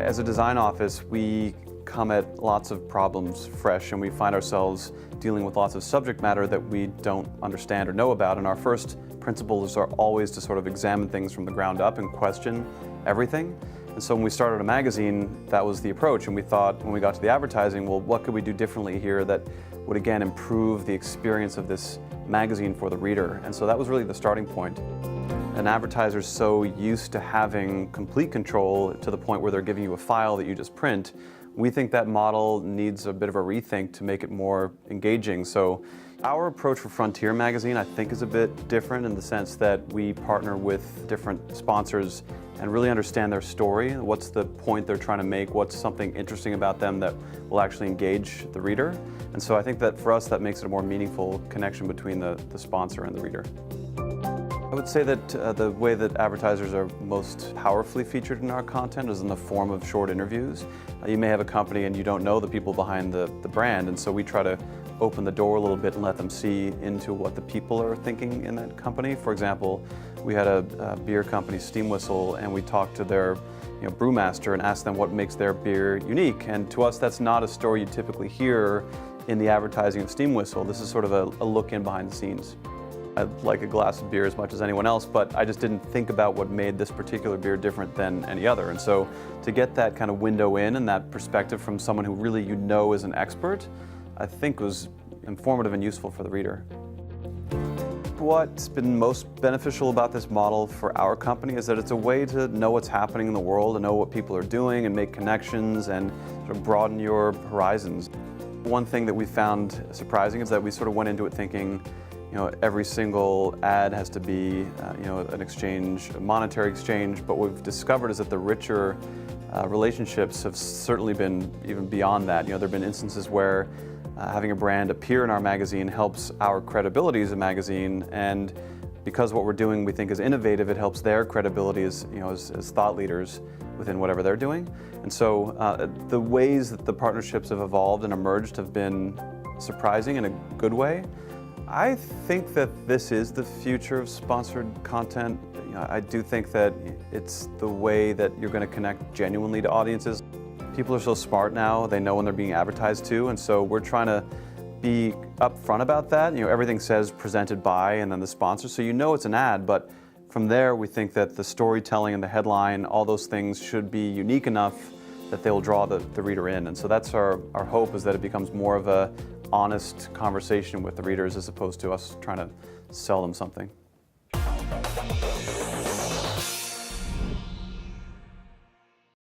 As a design office, we come at lots of problems fresh, and we find ourselves dealing with lots of subject matter that we don't understand or know about. And our first principles are always to sort of examine things from the ground up and question everything. And so when we started a magazine, that was the approach. And we thought, when we got to the advertising, well, what could we do differently here that would again improve the experience of this magazine for the reader? And so that was really the starting point. An advertiser is so used to having complete control to the point where they're giving you a file that you just print. We think that model needs a bit of a rethink to make it more engaging. So our approach for Frontier magazine, I think, is a bit different in the sense that we partner with different sponsors and really understand their story. What's the point they're trying to make? What's something interesting about them that will actually engage the reader? And so I think that for us, that makes it a more meaningful connection between the sponsor and the reader. I would say that the way that advertisers are most powerfully featured in our content is in the form of short interviews. You may have a company and you don't know the people behind the brand, and so we try to open the door a little bit and let them see into what the people are thinking in that company. For example, we had a beer company, Steam Whistle, and we talked to their brewmaster and asked them what makes their beer unique. And to us, that's not a story you typically hear in the advertising of Steam Whistle. This is sort of a look in behind the scenes. I like a glass of beer as much as anyone else, but I just didn't think about what made this particular beer different than any other. And so to get that kind of window in and that perspective from someone who really is an expert, I think was informative and useful for the reader. What's been most beneficial about this model for our company is that it's a way to know what's happening in the world and know what people are doing and make connections and sort of broaden your horizons. One thing that we found surprising is that we sort of went into it thinking, every single ad has to be, an exchange, a monetary exchange, but what we've discovered is that the richer relationships have certainly been even beyond that. There have been instances where having a brand appear in our magazine helps our credibility as a magazine, and because what we're doing we think is innovative, it helps their credibility as thought leaders within whatever they're doing. And so the ways that the partnerships have evolved and emerged have been surprising in a good way. I think that this is the future of sponsored content. I do think that it's the way that you're going to connect genuinely to audiences. People are so smart now, they know when they're being advertised to, and so we're trying to be upfront about that. Everything says presented by and then the sponsor, so it's an ad, but from there we think that the storytelling and the headline, all those things should be unique enough that they'll draw the reader in. And so that's our hope, is that it becomes more of a honest conversation with the readers as opposed to us trying to sell them something.